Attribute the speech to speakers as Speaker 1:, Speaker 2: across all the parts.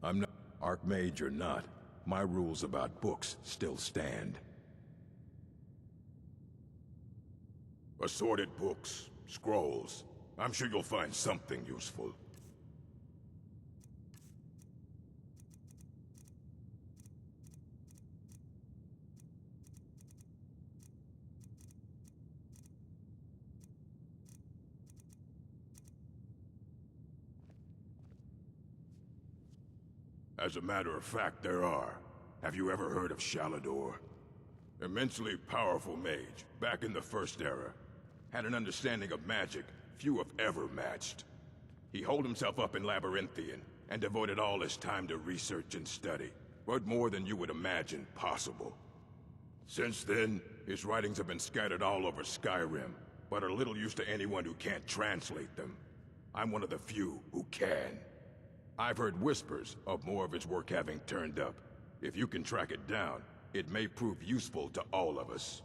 Speaker 1: I'm not Archmage or not. My rules about books still stand. Assorted books, scrolls. I'm sure you'll find something useful. As a matter of fact, there are. Have you ever heard of Shalador? Immensely powerful mage, back in the First Era. Had an understanding of magic few have ever matched. He holed himself up in Labyrinthian, and devoted all his time to research and study. But more than you would imagine possible. Since then, his writings have been scattered all over Skyrim, but are little use to anyone who can't translate them. I'm one of the few who can. I've heard whispers of more of his work having turned up. If you can track it down, it may prove useful to all of us.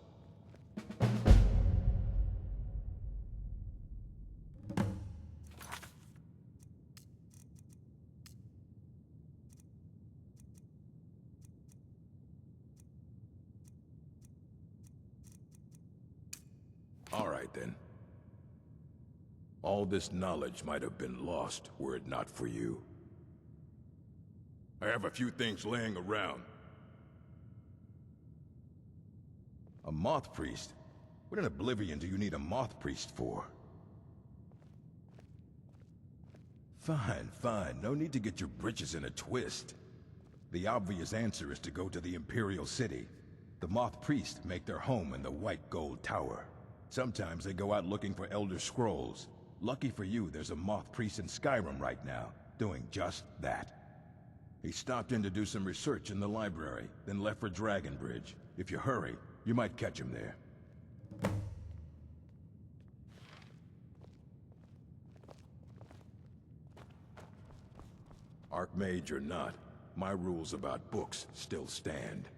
Speaker 1: All right, then. All this knowledge might have been lost were it not for you. I have a few things laying around. A moth priest? What in Oblivion do you need a moth priest for? Fine, fine. No need to get your britches in a twist. The obvious answer is to go to the Imperial City. The moth priests make their home in the White Gold Tower. Sometimes they go out looking for Elder Scrolls. Lucky for you, there's a moth priest in Skyrim right now, doing just that. He stopped in to do some research in the library, then left for Dragonbridge. If you hurry, you might catch him there. Archmage or not, my rules about books still stand.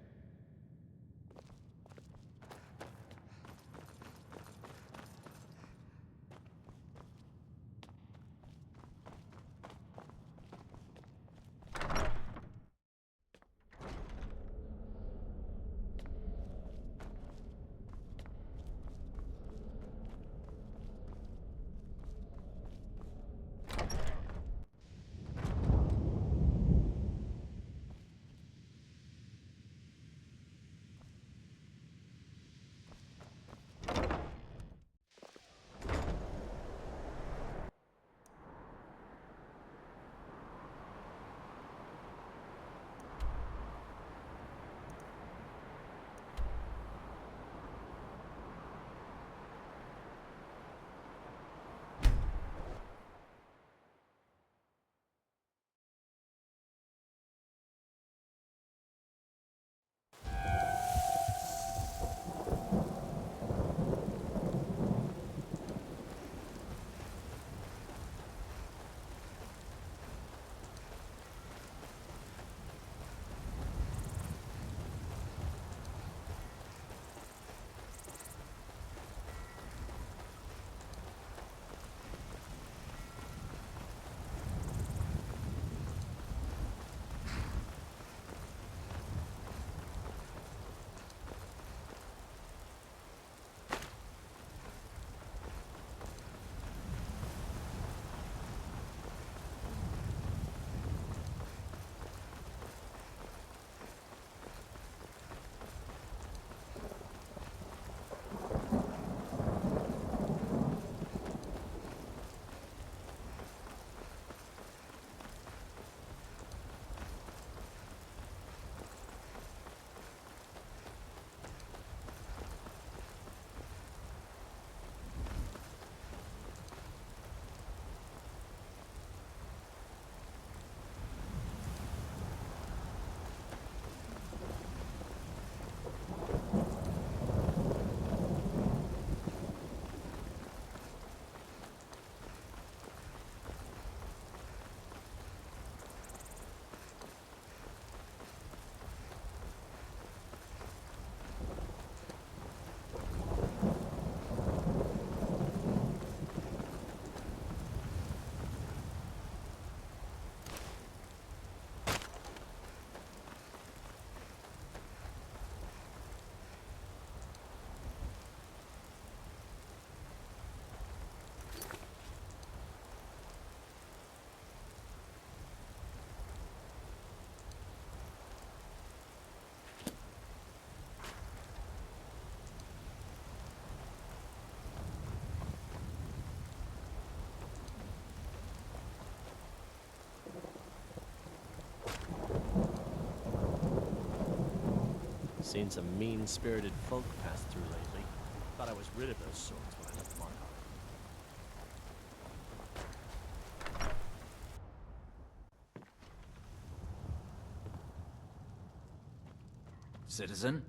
Speaker 2: Seen some mean-spirited folk pass through lately. Thought I was rid of those sorts when I left Markham.
Speaker 3: Citizen?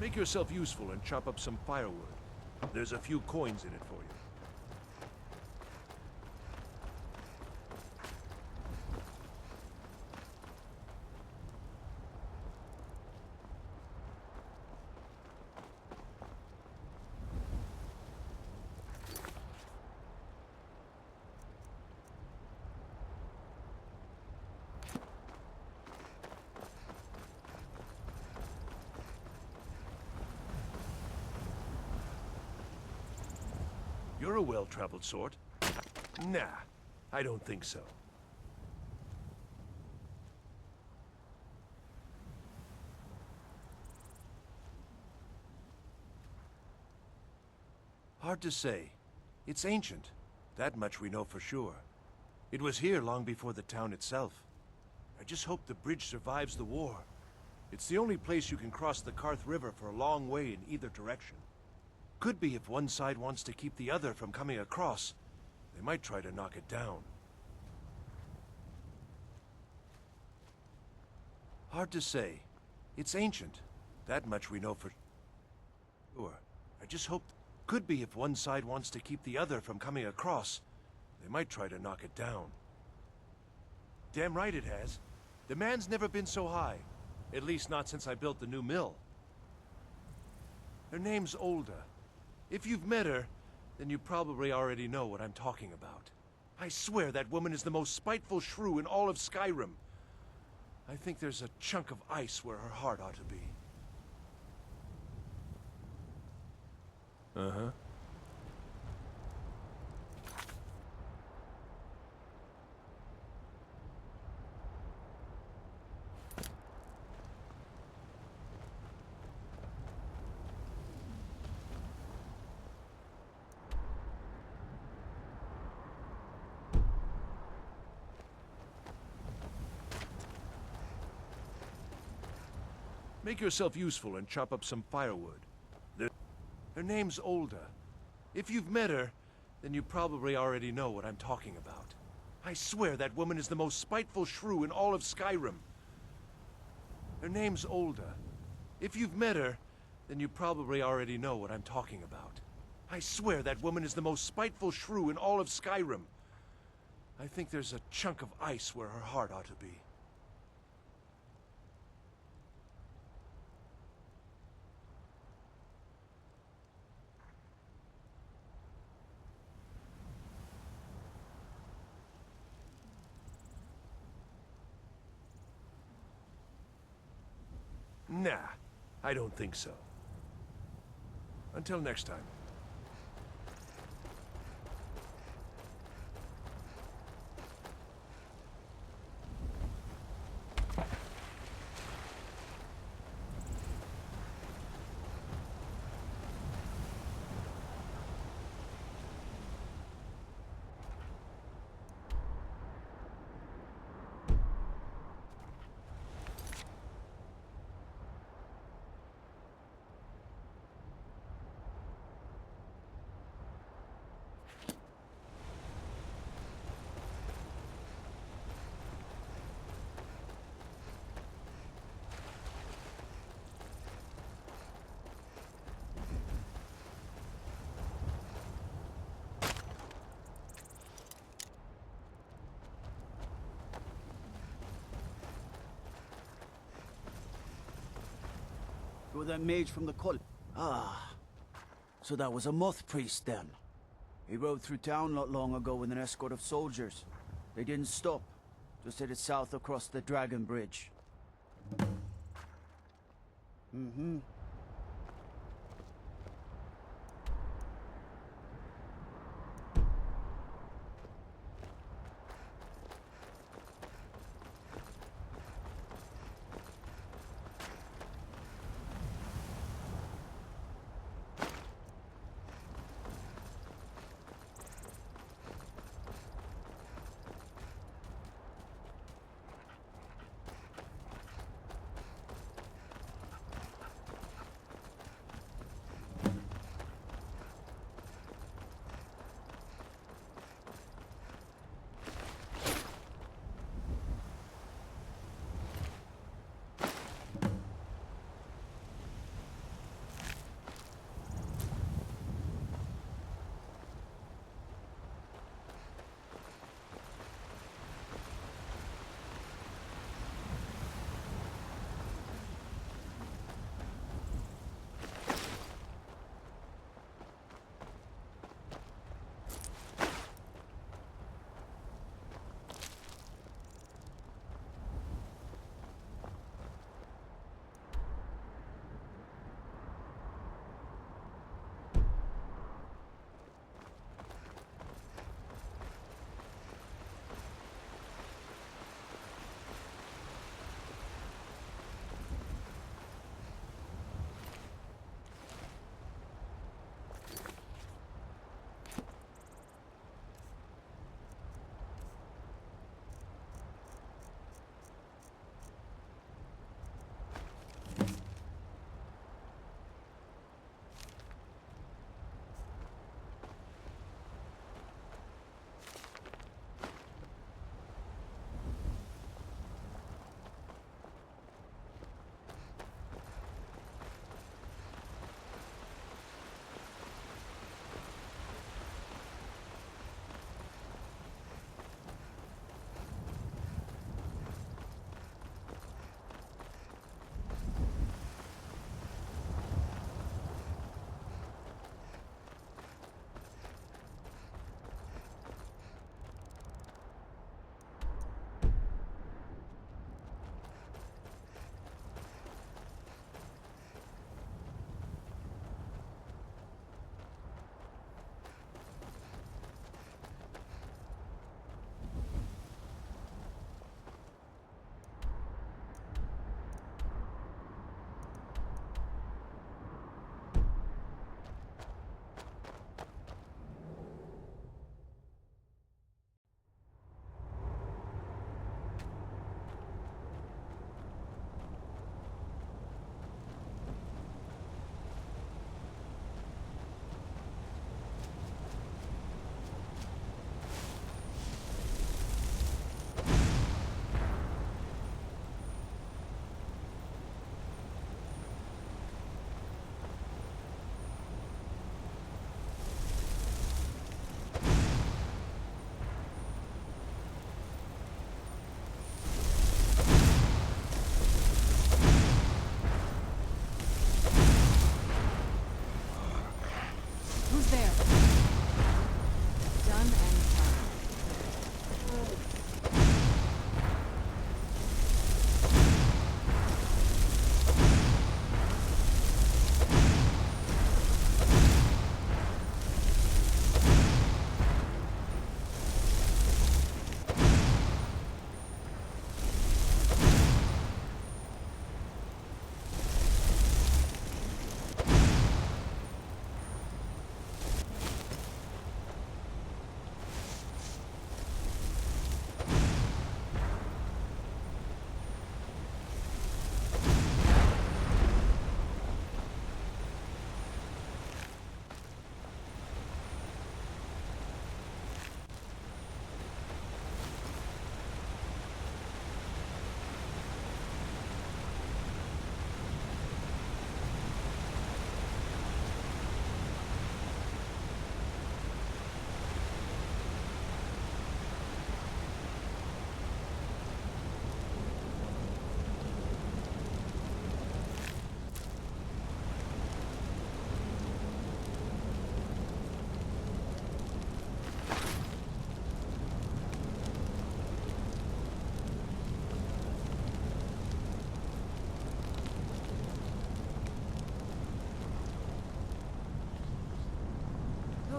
Speaker 4: Make yourself useful and chop up some firewood. There's a few coins in it for you. You're a well-traveled sort. Nah, I don't think so. Hard to say. It's ancient. That much we know for sure. It was here long before the town itself. I just hope the bridge survives the war. It's the only place you can cross the Karth River for a long way in either direction. Could be if one side wants to keep the other from coming across. They might try to knock it down. Hard to say. It's ancient. That much we know for sure. I just hope... Could be if one side wants to keep the other from coming across. They might try to knock it down. Damn right it has. Demand's never been so high. At least not since I built the new mill. Her name's Olda. If you've met her, then you probably already know what I'm talking about. I swear that woman is the most spiteful shrew in all of Skyrim. I think there's a chunk of ice where her heart ought to be. Uh-huh. Make yourself useful and chop up some firewood. Her name's Olda. If you've met her, then you probably already know what I'm talking about. I swear that woman is the most spiteful shrew in all of Skyrim. Her name's Olda. If you've met her, then you probably already know what I'm talking about. I swear that woman is the most spiteful shrew in all of Skyrim. I think there's a chunk of ice where her heart ought to be. Nah, I don't think so. Until next time.
Speaker 5: You're that mage from the cult. Ah, so that was a moth priest then. He rode through town not long ago with an escort of soldiers. They didn't stop, just headed south across the Dragon Bridge. Mm-hmm.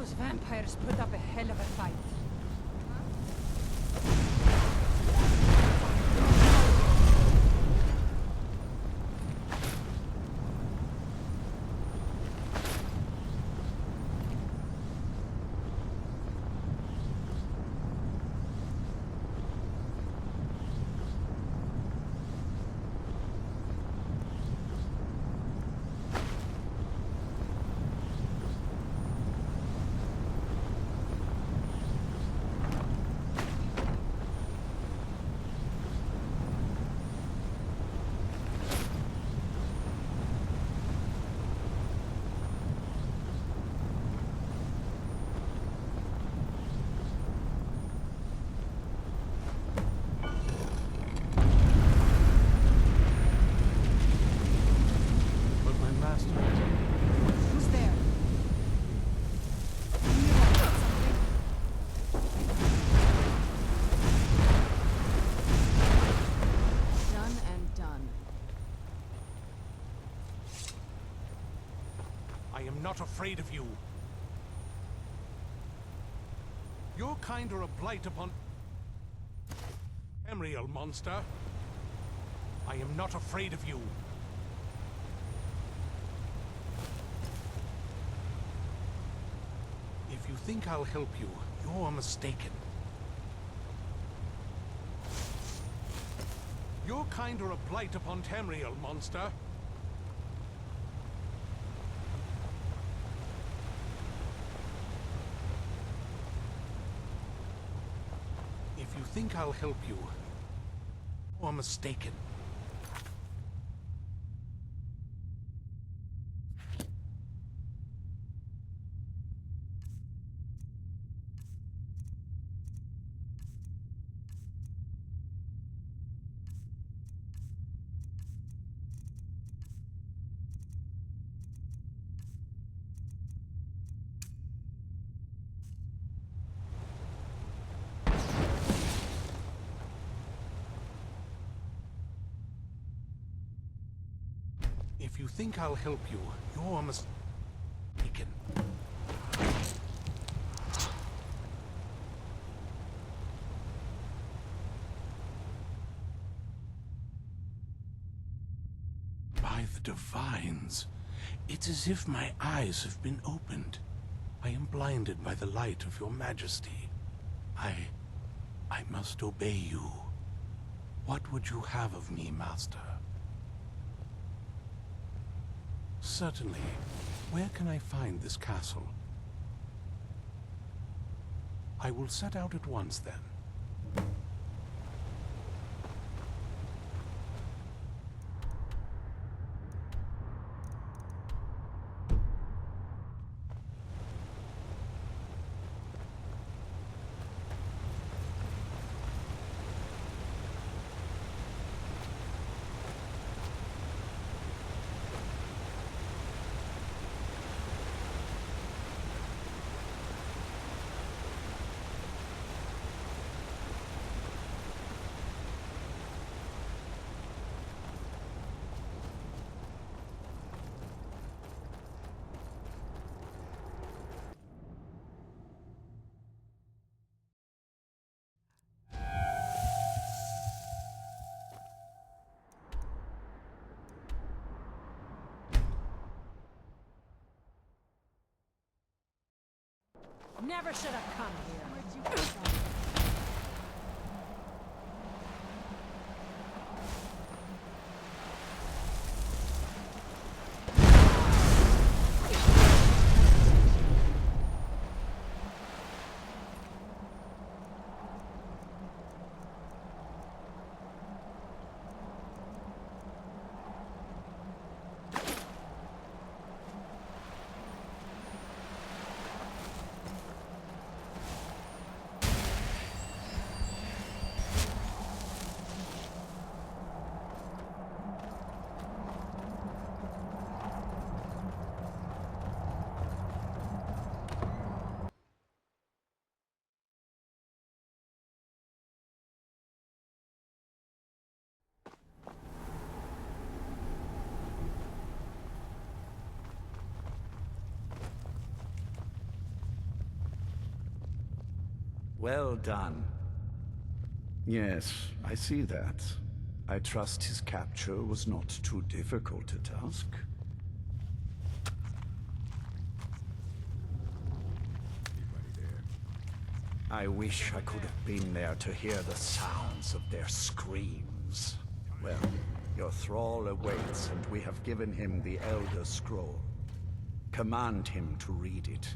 Speaker 3: Those vampires put up a hell of a fight. Who's there? Done and done.
Speaker 4: I am not afraid of you. Your kind are a blight upon... Emriel, monster. I am not afraid of you. If you think I'll help you, you're mistaken. Your kind are a blight upon Tamriel, monster. If you think I'll help you, you're mistaken. If you think I'll help you, you're mistaken. By the divines, it's as if my eyes have been opened. I am blinded by the light of your majesty. I must obey you. What would you have of me, master? Certainly. Where can I find this castle? I will set out at once, then.
Speaker 3: Never should have come here. Where'd you get that?
Speaker 6: Well done. Yes, I see that. I trust his capture was not too difficult a task. I wish I could have been there to hear the sounds of their screams. Well, your thrall awaits, and we have given him the Elder Scroll. Command him to read it,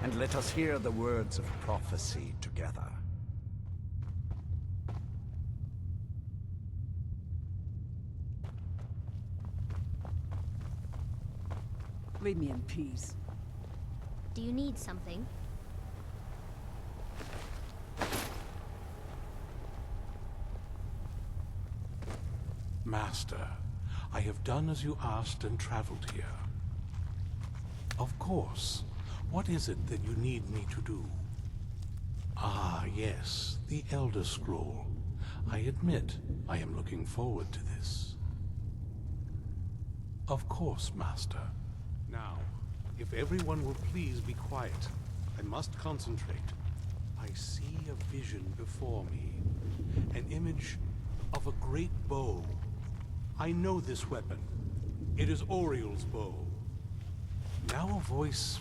Speaker 6: and let us hear the words of prophecy together.
Speaker 3: Leave me in peace.
Speaker 7: Do you need something?
Speaker 8: Master, I have done as you asked and traveled here. Of course. What is it that you need me to do? Ah, yes, the Elder Scroll. I admit, I am looking forward to this. Of course, Master. Now, if everyone will please be quiet, I must concentrate. I see a vision before me, an image of a great bow. I know this weapon. It is Oriel's bow. Now a voice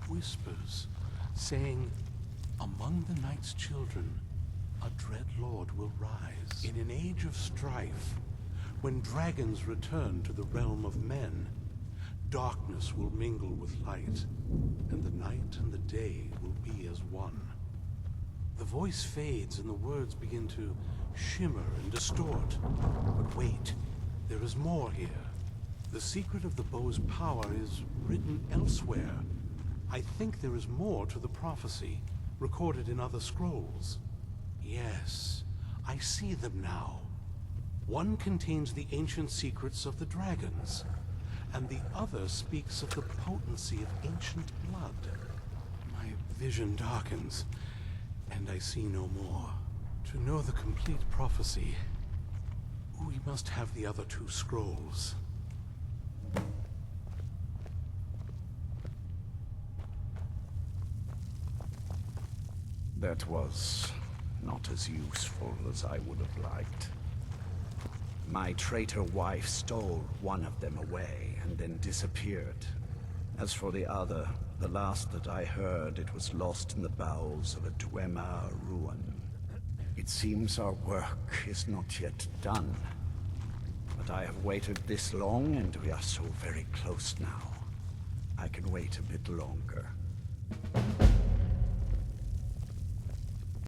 Speaker 8: whispers, saying, among the night's children, a dread lord will rise. In an age of strife, when dragons return to the realm of men, darkness will mingle with light, and the night and the day will be as one. The voice fades and the words begin to shimmer and distort. But wait, there is more here. The secret of the bow's power is written elsewhere. I think there is more to the prophecy, recorded in other scrolls. Yes, I see them now. One contains the ancient secrets of the dragons, and the other speaks of the potency of ancient blood. My vision darkens, and I see no more. To know the complete prophecy, we must have the other two scrolls.
Speaker 6: That was not as useful as I would have liked. My traitor wife stole one of them away and then disappeared. As for the other, the last that I heard, it was lost in the bowels of a Dwemer ruin. It seems our work is not yet done. But I have waited this long, and we are so very close now. I can wait a bit longer.